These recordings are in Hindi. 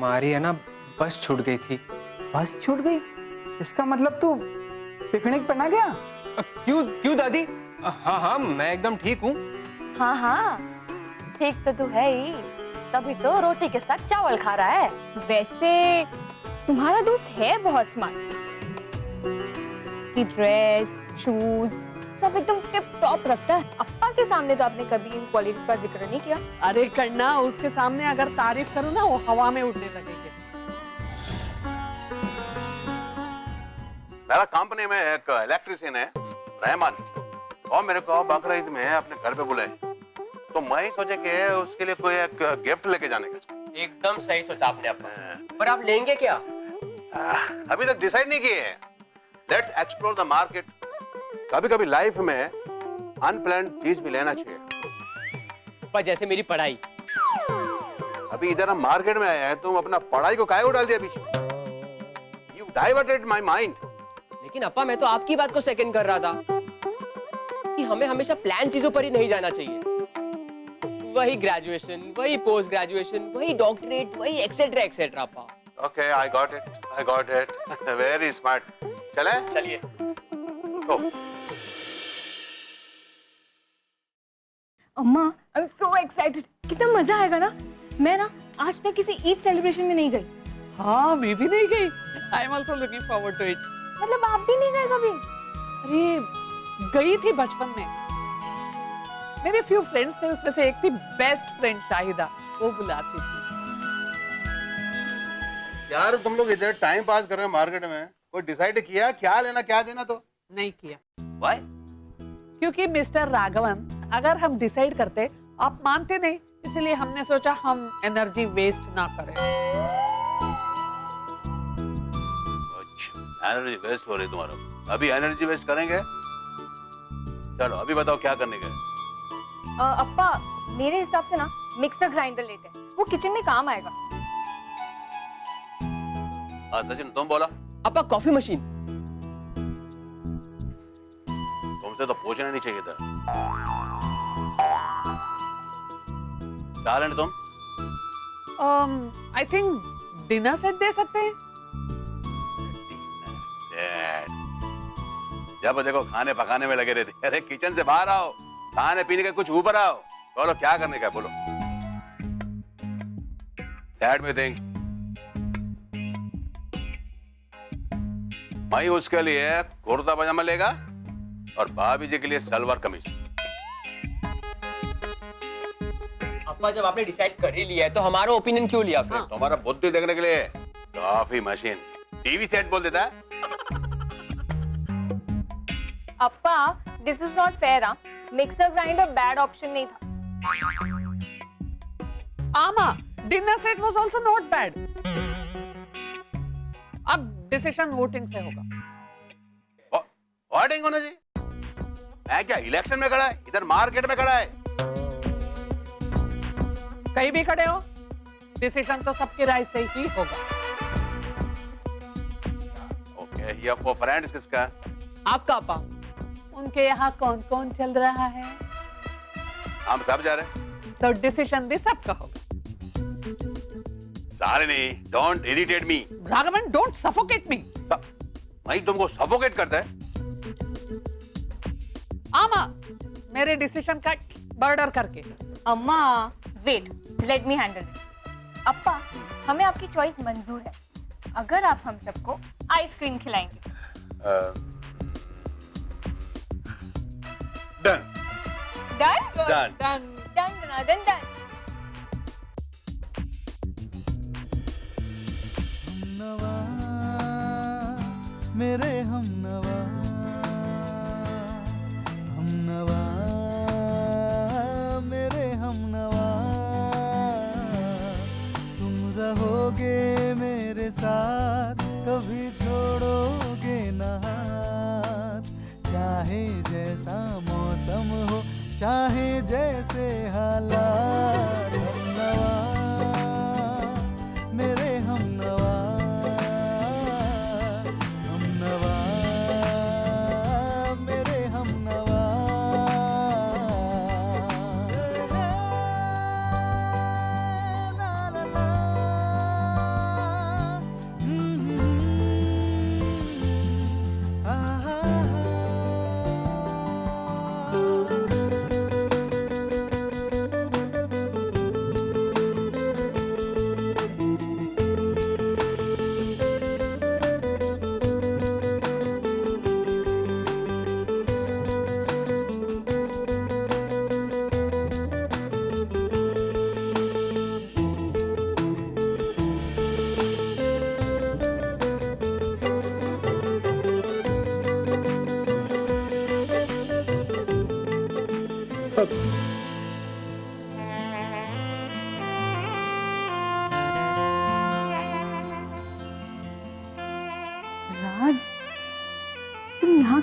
हमारी है ना बस छूट गई थी। बस छूट गई? इसका मतलब तू पिकनिक पर ना गया? क्यों क्यों दादी? हाँ हाँ मैं एकदम ठीक हूँ। हाँ हाँ ठीक तो तू है ही, तभी तो रोटी के साथ चावल खा रहा है। वैसे तुम्हारा दोस्त है बहुत स्मार्ट, की ड्रेस, शूज सब एकदम टिप टॉप रखता है। अप्पा के सामने तो आपने कभी इन क्वालिटीज का जिक्र नहीं किया। अरे करना, उसके सामने अगर तारीफ करूँ ना वो हवा में उड़ने लगेगी। मेरा कंपनी में एक इलेक्ट्रिशियन है रहमान, और मेरे को बकरीद में अपने घर पे बुलाए, तो मैं ही सोचे कि उसके लिए कोई एक गिफ्ट लेके जाने का। एकदम सही सोचा आपने अपना। पर आप लेंगे क्या? अभी तक डिसाइड नहीं किए हैं। Let's explore the market. कभी कभी लाइफ में अनप्लान्ड चीज भी लेना चाहिए। पर जैसे मेरी पढ़ाई। अभी इधर हम मार्केट में आए हैं, तुम अपना पढ़ाई को काहे उड़ाल दिया बीच? You diverted my mind. लेकिन अप्पा मैं तो आपकी बात को सेकंड कर रहा था कि हमें हमेशा प्लान चीजों पर ही नहीं जाना चाहिए। वही ग्रेजुएशन, वही पोस्ट ग्रेजुएशन, वही डॉक्टरेट, वही etcetera etcetera. Appa okay, I got it very smart. चले चलिए। अम्मा आई एम सो एक्साइटेड, कितना मजा आएगा ना। मैं ना आज तक किसी ईद सेलिब्रेशन में नहीं गई। हाँ मैं भी नहीं गई। I am also looking forward to it. मतलब आप भी नहीं गए कभी? अरे गई थी बचपन में, मेरे फ्यू फ्रेंड्स थे, उसमें से एक थी बेस्ट फ्रेंड शाहिदा, वो बुलाती थी। यार तुम लोग इधर टाइम पास कर रहे हो मार्केट में, कोई डिसाइड किया क्या लेना क्या देना? तो नहीं किया। Why? क्योंकि मिस्टर राघवन, अगर हम डिसाइड करते आप मानते नहीं, इसलिए हमने सोचा हम एनर्जी वेस्ट ना करें। एनर्जी वेस्ट हो रही तुम्हारा? अभी एनर्जी वेस्ट करेंगे? चलो अभी बताओ क्या करने गए? अप्पा मेरे हिसाब से ना मिक्सर ग्राइंडर लेते हैं, वो किचन में काम आएगा। हाँ सचिन तुम बोला। अप्पा कॉफी मशीन। तुमसे तो पूछना नहीं चाहिए था। क्या लेना तुम? आई थिंक डिनर सेट दे सकते हैं। जब देखो खाने पकाने में लगे रहते। अरे किचन से बाहर आओ, खाने पीने का कुछ ऊपर आओ। बोलो क्या करने का है, बोलो। Let me think. मैं उसके लिए कुर्ता पजामा लेगा और भाभी जी के लिए सलवार कमीज। अप्पा जब आपने डिसाइड कर ही लिया है तो हमारा ओपिनियन क्यों लिया फिर? तुम्हारा बुद्धि देखने के लिए कॉफी मशीन, टीवी सेट बोल देता है। अप्पा this is not fair. Mixer grinder bad option नहीं था। आमा dinner set was also not bad. अब डिसीजन वोटिंग से होगा। वोटिंग होना चाहिए? मैं क्या इलेक्शन में खड़ा है? इधर मार्केट में खड़ा है। कहीं भी खड़े हो, डिसीजन तो सबकी राय से ही होगा। ओके, ये आपको फ्रेंड्स किसका? आपका अप्पा। उनके यहाँ कौन कौन चल रहा है? हम सब जा रहे हैं। तो डिसीजन भी सबका होगा। सारे नहीं, don't irritate me. Raghavan don't suffocate me. मैं तुमको सफोकेट करता है? आमा मेरे डिसीजन का बर्डर करके। अम्मा wait, let me handle it. अप्पा हमें आपकी चॉइस मंजूर है अगर आप हम सबको आइसक्रीम खिलाएंगे। Done done done done. Done done done. मेरे हमनवा हमनवा मेरे हमनवा, तुम रहोगे मेरे साथ, कभी छोड़ोगे ना हाथ। चाहे जैसा मौसम हो, चाहे जैसे हालात, हमनवा मेरे हमनवा हमनवा मेरे हमनवा। ला ला ला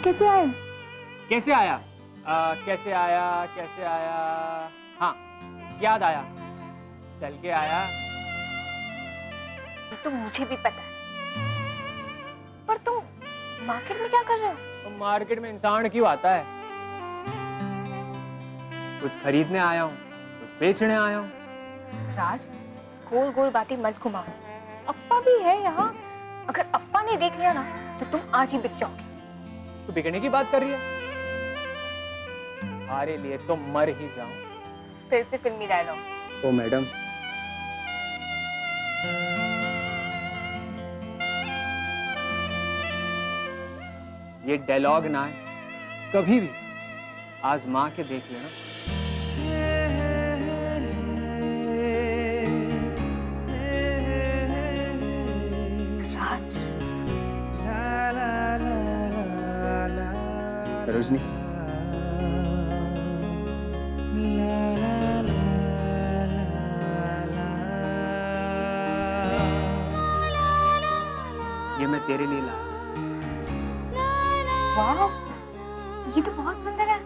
कैसे आए? कैसे आया? कैसे आया? कैसे आया? हाँ, याद आया, चल के आया। ये तो मुझे भी पता है, पर तुम मार्केट में क्या कर रहे हो? तो मार्केट में इंसान क्यों आता है? कुछ खरीदने आया हूँ, कुछ बेचने आया हूँ। राज, गोल गोल बातें मत घुमाओ। अप्पा भी है यहाँ। अगर अप्पा ने देख लिया ना तो तुम आज ही बिक जाओगे। तू बिकने की बात कर रही है? हमारे लिए तो मर ही जाऊं। फिर से फिल्मी डायलॉग। ओ मैडम, ये डायलॉग ना है, कभी भी आजमा के देख लेना। राज, सरोजनी, ये मैं तेरे लिए लाया। वाह, ये तो बहुत सुंदर है।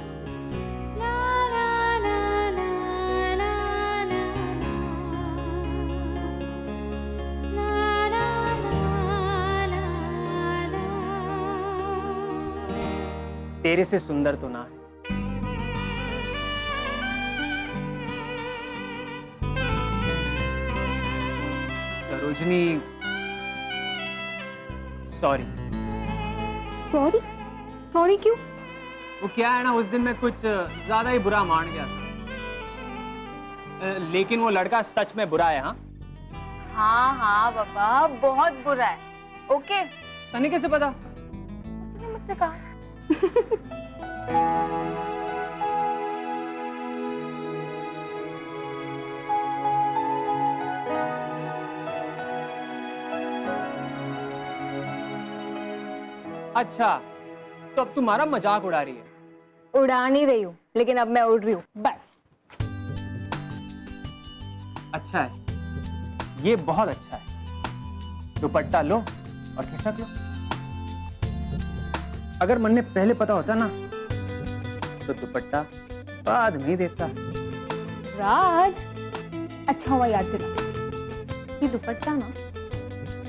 तेरे से सुंदर तो ना है। सरोजनी, सॉरी। सॉरी? सॉरी क्यों? वो क्या है ना, उस दिन मैं कुछ ज्यादा ही बुरा मान गया था। लेकिन वो लड़का सच में बुरा है। हाँ हाँ हाँ पापा, बहुत बुरा है। ओके, तने कैसे पता? उसने मुझसे कहा। अच्छा, तो अब तुम्हारा मजाक उड़ा रही है। उड़ा नहीं रही हूँ, लेकिन अब मैं उड़ रही हूँ। बाय। अच्छा है, ये बहुत अच्छा है। दुपट्टा लो और खिसक लो। अगर मन में पहले पता होता ना तो दुपट्टा बाद में ही देता। राज, अच्छा हुआ याद दिला। ये दुपट्टा ना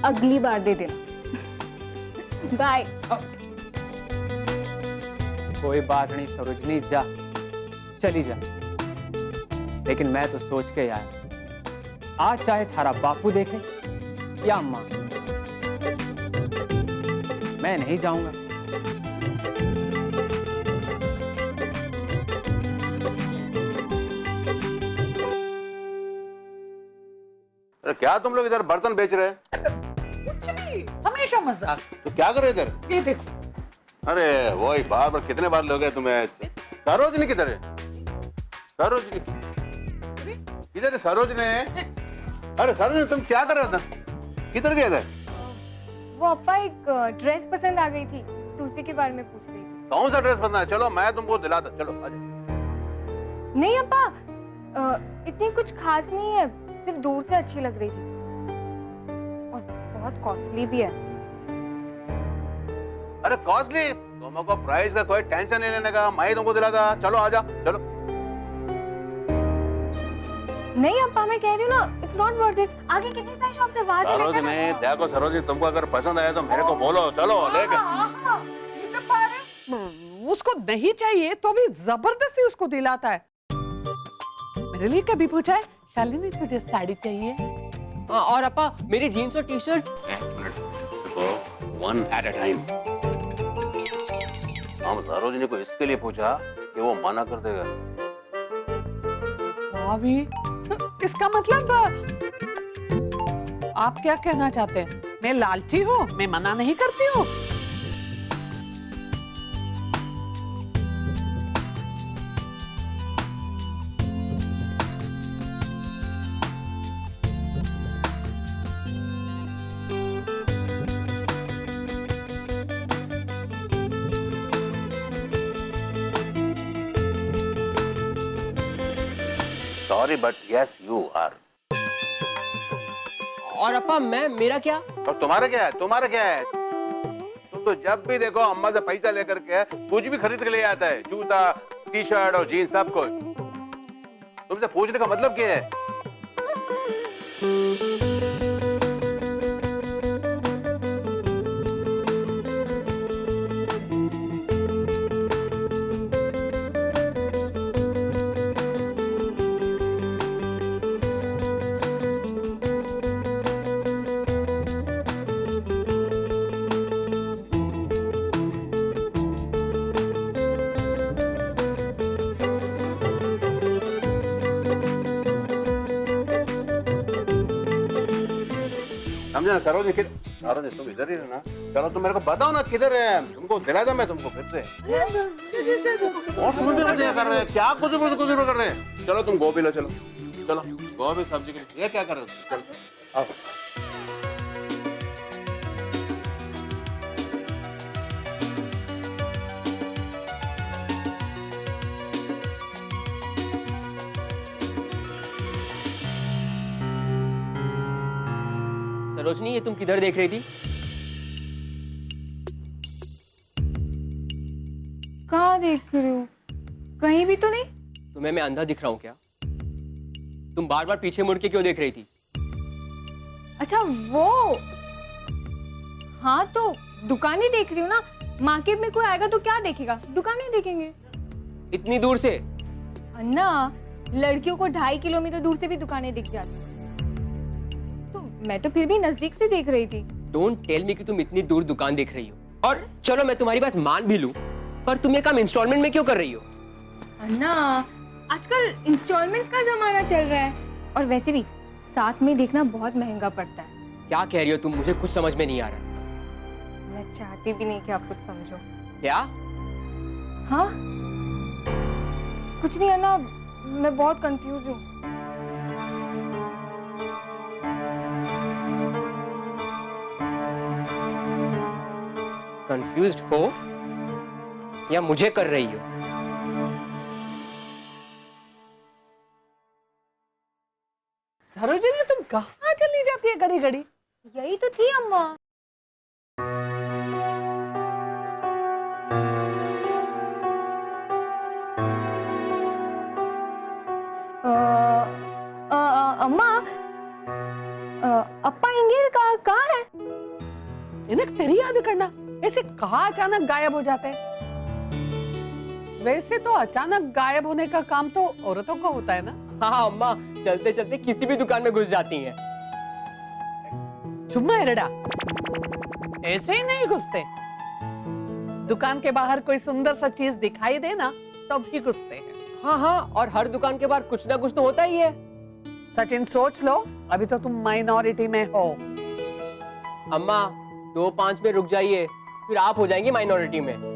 अगली बार दे देना। बाय। कोई बात नहीं सरोजनी, जा, चली जा। लेकिन मैं तो सोच के आया, आज चाहे थारा बापू देखे या अम्मा, मैं नहीं जाऊंगा। अरे क्या तुम लोग इधर बर्तन बेच रहे हैं? कुछ नहीं, हमेशा मजाक। तो क्या कर रहे इधर? ये देखो, अरे वही बार बार, कितने बार लोग हैं तुम्हें ऐसे? सरोजनी किधर है? सरोजनी किधर है? सरोजनी, अरे सरोजनी तुम क्या कर रहे थे? किधर गए थे? वो अप्पा एक ड्रेस पसंद आ गई थी तो उसी के बारे में पूछ रही थी। कौन सा ड्रेस पसंद है? चलो मैं तुमको दिलाता, चलो आजा। नहीं अप्पा, इतनी कुछ खास नहीं है, सिर्फ दूर से अच्छी लग रही थी और बहुत कॉस्टली भी है। अरे कॉस्टली? तुमको प्राइस का कोई टेंशन नहीं लेने का, मैं ही तुमको दिलाता। चलो आजा, चलो। नहीं अप्पा, मैं कह रही हूँ ना, इट्स नॉट वर्थ इट। आगे कितनी सारी शॉप्स है, वहां से लेकर सरोजनी आना। देखो, सरोजनी तुमको अगर पसंद आया तो मेरे को बोलो, चलो लेके। उसको नहीं चाहिए तो भी जबरदस्ती उसको दिलाता है। मेरे लिए कभी पूछा है शालिनी तुझे साड़ी चाहिए? हाँ, और अपा मेरी जीन्स और टी शर्ट। एक मिनट, देखो, वन एट अ टाइम। हम सरोजनी को इसके लिए पूछा कि वो मना कर देगा। भाभी, इसका मतलब आप क्या कहना चाहते हैं? मैं लालची हूँ, मैं मना नहीं करती हूँ। Sorry but yes you are. और अपा मेरा क्या? और तुम्हारा क्या है? तुम्हारा क्या है? तो जब भी देखो अम्मा से पैसा लेकर के कुछ भी खरीद के ले आता है, जूता, टी शर्ट और जीन्स सब कुछ। तुमसे पूछने का मतलब क्या है? समझे ना सरोज? सरोज तुम इधर ही रहना। चलो तुम मेरे को बताओ ना किधर है, तुमको दिला दूं मैं तुमको फिर से। और तुम इधर क्या कर रहे हैं? क्या कुछ कर रहे हैं? चलो तुम गोभी लो, चलो चलो गोभी सब्जी के लिए। ये क्या कर रहे हो? चलो आओ। सरोजनी, ये तुम किधर देख रही थी? कहाँ देख रही हूँ? कहीं भी तो नहीं। तुम्हें मैं अंधा दिख रहा हूँ क्या? तुम बार बार पीछे मुड़ के क्यों देख रही थी? अच्छा वो, हाँ तो दुकान ही देख रही हूँ ना। मार्केट में कोई आएगा तो क्या देखेगा? दुकान ही देखेंगे। इतनी दूर से? अन्ना, लड़कियों को 2.5 किलोमीटर दूर से भी दुकानें दिख जाती। तो मैं तो फिर भी नजदीक से देख रही थी। डोंट टेल मी कि तुम इतनी दूर दुकान देख रही हो। और चलो मैं तुम्हारी बात मान भी लूं, पर तुम ये काम इंस्टॉलमेंट में क्यों कर रही हो? अन्ना, आजकल इंस्टॉलमेंट्स का जमाना चल रहा है, और वैसे भी साथ में देखना बहुत महंगा पड़ता है। क्या कह रही हो तुम? मुझे कुछ समझ में नहीं आ रहा। मैं चाहती भी नहीं कि आप कुछ समझो। क्या? हाँ, कुछ नहीं अन्ना, मैं बहुत कंफ्यूज हूँ। कंफ्यूज्ड हो या मुझे कर रही हो? सरोजिनी, तुम कहाँ चली जाती है घड़ी घड़ी? यही तो थी अम्मा। अम्मा, अप्पा इंगेर कहाँ है? इन्हें तेरी याद करना, ऐसे कहाँ अचानक गायब हो जाते हैं? वैसे तो अचानक गायब होने का काम तो औरतों का होता है ना। हाँ अम्मा, चलते चलते किसी भी दुकान में घुस जाती हैं। चुम्मा एरडा, ऐसे ही नहीं घुसते। दुकान के बाहर कोई सुंदर सा चीज दिखाई दे ना, तब ही घुसते हैं। हाँ हाँ, और हर दुकान के बाहर कुछ ना कुछ तो होता ही है। सचिन सोच लो, अभी तो तुम माइनॉरिटी में हो। अम्मा 2-5 में रुक जाइए, फिर आप हो जाएंगी माइनॉरिटी में।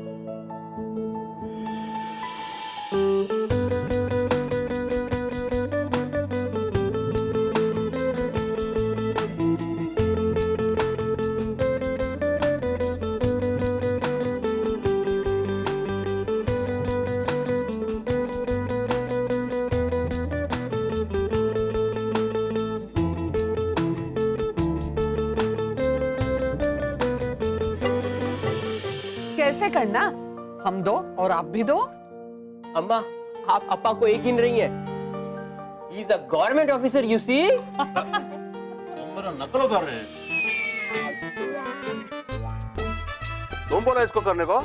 कैसे करना? हम दो और आप भी दो। अम्मा, आप अप्पा को एक गिन रही हैं। He is a government officer, you see? तुम मेरा नकल कर रहे हैं। तुम बोला इसको करने को?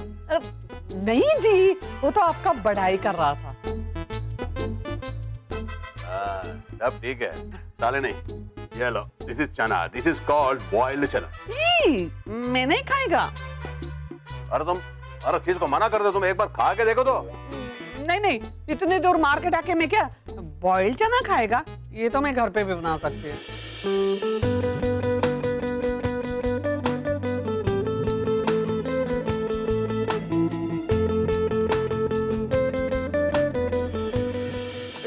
नहीं जी, वो तो आपका बढ़ाई कर रहा था। अब ठीक है, साले नहीं। ये लो, दिस इज चना, दिस इज कॉल्ड बॉइल्ड चना। मैं नहीं खाएगा। अरे तुम हर चीज को मना कर दो, तुम एक बार खा के देखो तो। नहीं नहीं, इतनी दूर मार्केट आके मैं क्या बॉइल्ड चना खाएगा? ये तो मैं घर पे भी बना सकती हूँ।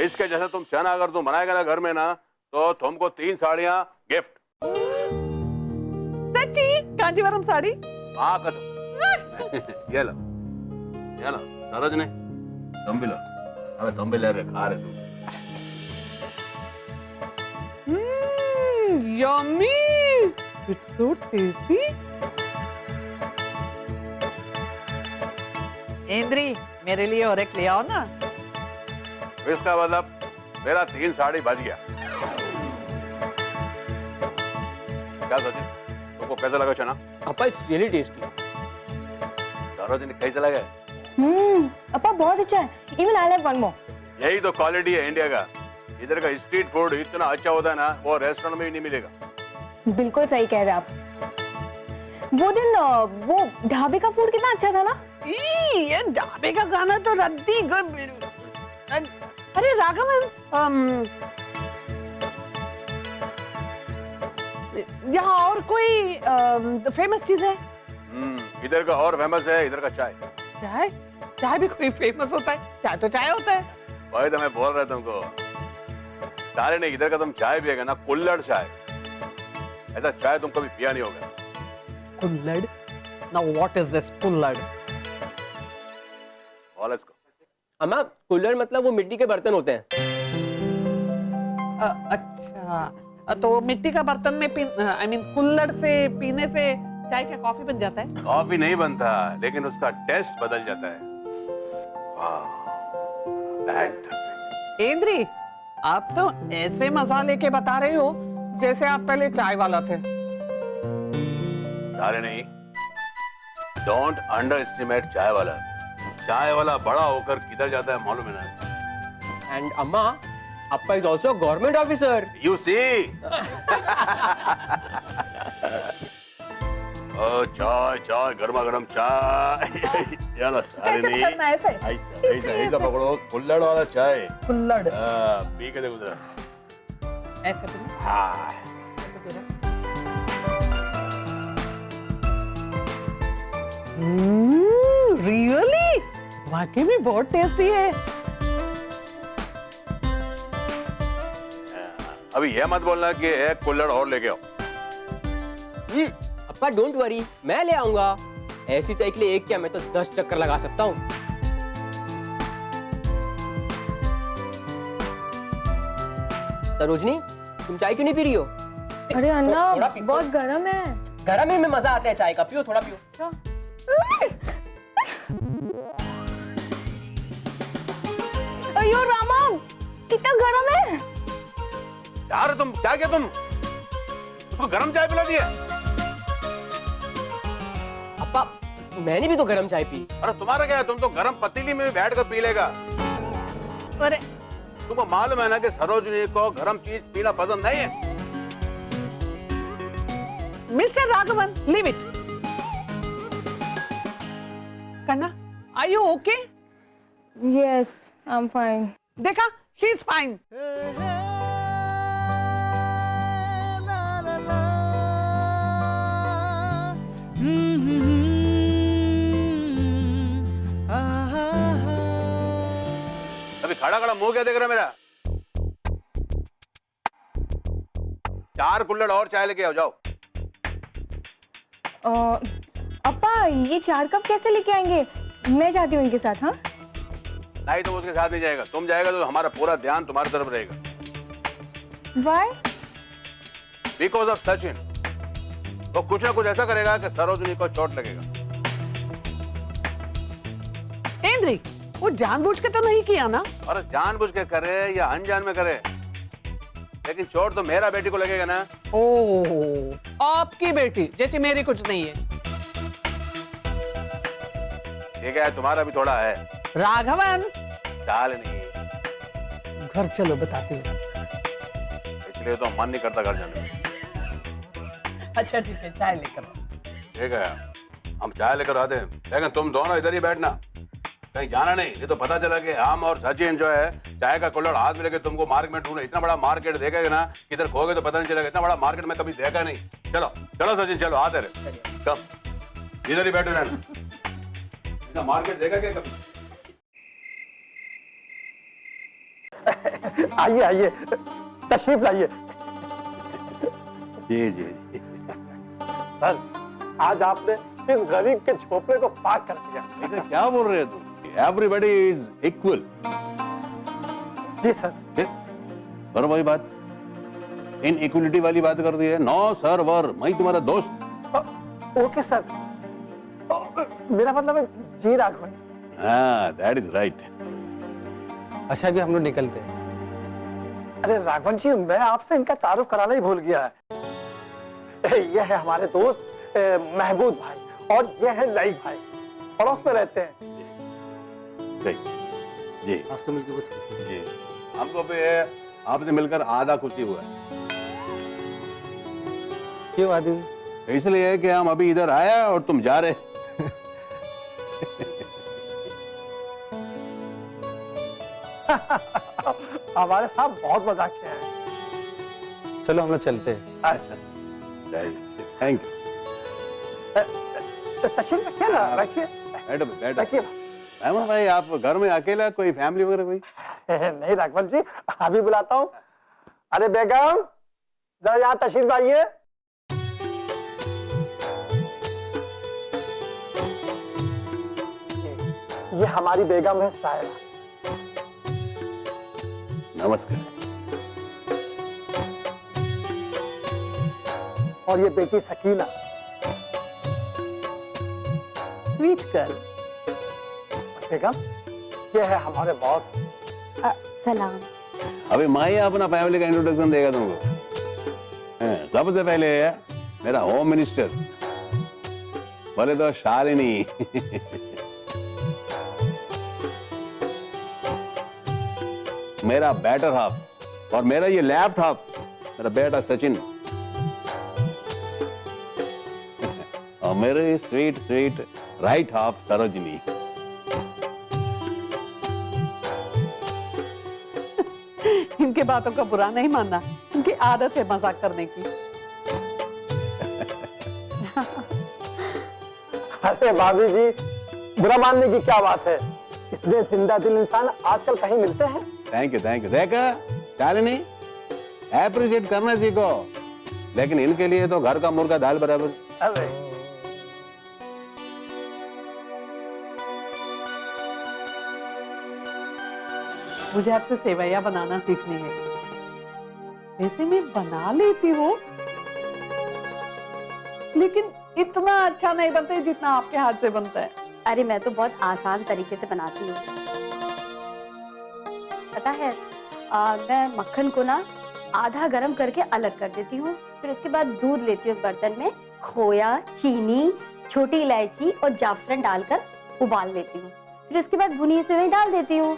इसके जैसे तुम चना अगर तुम बनाएगा ना घर में ना, तो तुमको 3 साड़ियां गिफ्ट। सच्ची? कांजीवरम साड़ी? हाँ कसम। ये लो, ये लो, सरोजनी तुम भी लो। अबे तुम भी ले रहे, खा रहे तुम। Yummy, it's so tasty. इंद्री मेरे लिए और एक ले आओ ना। इसका मतलब मेरा 3 साड़ी बच गया। क्या सचिन, तुमको कैसा लगा चना? अप्पा इट्स रियली टेस्टी। सरोजनी कैसा लगा? अपा बहुत अच्छा है। Even I like one more. यही तो क्वालिटी है इंडिया का। इधर का स्ट्रीट फूड इतना अच्छा होता है ना, वो रेस्टोरेंट में भी नहीं मिलेगा। बिल्कुल सही कह रहे हैं आप। वो दिन वो ढाबे का फूड कितना अच्छा था ना। ये ढाबे का गाना तो रद्दी अरे राघवन, यहाँ और कोई फेमस चीज है? इधर का और फेमस है इधर का चाय। चाय? चाय भी कोई फेमस होता है? चाय तो चाय होता है। वही तो मैं बोल रहा तुमको। सारे नहीं, इधर का तुम चाय पिएगा ना, कुल्हड़ चाय। ऐसा चाय तुम कभी पिया नहीं होगा। कुल्हड़? Now what is this कुल्हड़? बोल इसको। अम्मा कुल्हड़ मतलब वो मिट्टी के बर्तन होते हैं। अच्छा, तो मिट्टी का बर्तन में आई मीन कुल्हड़ से पीने से चाय क्या कॉफी बन जाता है? कॉफी नहीं बनता, लेकिन उसका टेस्ट बदल जाता है। इंद्री, आप तो ऐसे मजा लेके बता रहे हो जैसे आप पहले चाय वाला थे। सारे नहीं, डोंट अंडर एस्टिमेट चाय वाला। चाय वाला बड़ा होकर किधर जाता है मालूम है ना? एंड अम्मा अप्पा is also government officer. You see. चाय चाय, गर्मा गर्म चाय। यार सारे नहीं, ऐसा ऐसा पकड़ो, कुल्हड़ वाला चाय। कुल्हड़ पी के देखो जरा। ऐसे भी हाँ। रियली वाकई में बहुत टेस्टी है। अभी ये मत बोलना कि एक कुल्हड़ और लेके आओ। अप्पा डोंट वरी, मैं ले आऊंगा। ऐसी चाय के लिए एक क्या, मैं तो 10 चक्कर लगा सकता हूँ। सरोजनी, तुम चाय क्यों नहीं पी रही हो? अरे अन्ना थोड़ा पी- बहुत गर्म है। गर्म में मजा आता है चाय का, पियो थोड़ा पियो। अयो रामा, कितना गर्म है। यार तुम क्या किया? तुम उसको गरम चाय पिला दिया? अप्पा मैंने भी तो गर्म चाय पी। अरे तुम्हारा क्या है, तुम तो गरम पतीली में भी बैठ कर पी लेगा। अरे तुमको मालूम है ना कि सरोजनी को गरम चीज पीना पसंद नहीं है। Mister Raghavan, leave it. कन्ना, are you okay? Yes, I am fine. देखा, शी इज फाइन। अभी खड़ा खड़ा मुंह क्या देख रहा है मेरा? 4 कुल्हड़ और चाय लेके आओ, जाओ। अपा ये 4 कप कैसे लेके आएंगे? मैं जाती हूँ इनके साथ। हाँ नहीं तो उसके साथ नहीं जाएगा। तुम जाएगा तो हमारा पूरा ध्यान तुम्हारी तरफ रहेगा। वाई? Because of Sachin. तो कुछ ना कुछ ऐसा करेगा कि सरोजनी को चोट लगेगा। इंद्री, वो जानबूझ के तो नहीं किया ना? और जानबूझ के करे या अनजान में करे, लेकिन चोट तो मेरा बेटी को लगेगा ना। ओह, आपकी बेटी जैसे मेरी कुछ नहीं है। ठीक है, तुम्हारा भी थोड़ा है। राघवन, चाल नहीं, घर चलो बताती हूँ। इसलिए तो मन नहीं करता घर जाने में। अच्छा ठीक है, चाय लेकर आओ। ठीक है, हम चाय लेकर आते हैं, लेकिन तुम दोनों इधर ही बैठना, कहीं जाना नहीं तो पता चला कि हम और सचिन जो है चाय का कुल्हड़ हाथ में लेके तुमको मार्केट में ढूंढे। इतना बड़ा मार्केट देखेगा ना, किधर खोगे तो पता नहीं चलेगा। इतना बड़ा मार्केट में कभी देखा नहीं। चलो चलो सचिन, चलो आते रहे। कम इधर ही बैठे रहना। इतना मार्केट देखा क्या कभी? आइए आइए, तशरीफ लाइए। जी जी जी। सर, आज आपने इस गरीब के झोपड़े को पाक कर दिया। ऐसे क्या बोल रहे हो तुम? Everybody is equal. जी सर। करो वही बात, इन इक्वलिटी वाली बात कर दी है। नो सर वर, मैं तुम्हारा दोस्त। Okay sir. मेरा मतलब है जी राघवन। हाँ, दैट इज राइट। अच्छा अभी हम लोग निकलते हैं। अरे राघवन जी, मैं आपसे इनका तारुफ कराना ही भूल गया है। ये है हमारे दोस्त महबूब भाई और ये है लईक भाई, पड़ोस में रहते हैं। जी आपसे मिलकर बहुत खुशी जी, हमको भी आपसे मिलकर आधा खुशी हुआ है। क्यों आदि? इसलिए कि हम अभी इधर आए और तुम जा रहे। हमारे साथ बहुत मजाक किया है। चलो हम लोग चलते हैं। अच्छा थैंक यू। तशरीफ रखिए ना, रखिए बैठो बैठो। रखिए। अहमद भाई, आप घर में अकेला, कोई फैमिली वगैरह कोई? नहीं राघवन जी, अभी बुलाता हूँ। अरे बेगम, जरा यहाँ तशरीफ आइए। ये हमारी बेगम है सायरा। नमस्कार। और ये बेटी सकीना। Sweet girl. बेगम, ये है हमारे बॉस। सलाम। अभी माही अपना फैमिली का इंट्रोडक्शन देगा तुमको। सबसे पहले मेरा होम मिनिस्टर, बोले तो शालिनी। मेरा बैटर हाफ और मेरा ये लेफ्ट हाफ, मेरा बेटा सचिन। और मेरे sweet sweet right half Sarojini. इनके बातों का बुरा नहीं मानना, इनकी आदत है मजाक करने की। अरे भाभी जी, बुरा मानने की क्या बात है? इतने जिंदा दिल इंसान आजकल कहीं मिलते हैं? Thank you thank you. देखा शालिनी, एप्रिशिएट करना सीखो, लेकिन इनके लिए तो घर का मुर्गा दाल बराबर। अरे मुझे आपसे सेवैया बनाना सीखनी है। वैसे मैं बना लेती हूँ, लेकिन इतना अच्छा नहीं बनता है जितना आपके हाथ से बनता है। अरे मैं तो बहुत आसान तरीके से बनाती हूँ। पता है, मैं मक्खन को ना आधा गरम करके अलग कर देती हूँ, फिर उसके बाद दूध लेती हूँ बर्तन में, खोया, चीनी, छोटी इलायची और जाफरान डालकर उबाल लेती हूँ, फिर उसके बाद भुनी सेवई डाल देती हूँ।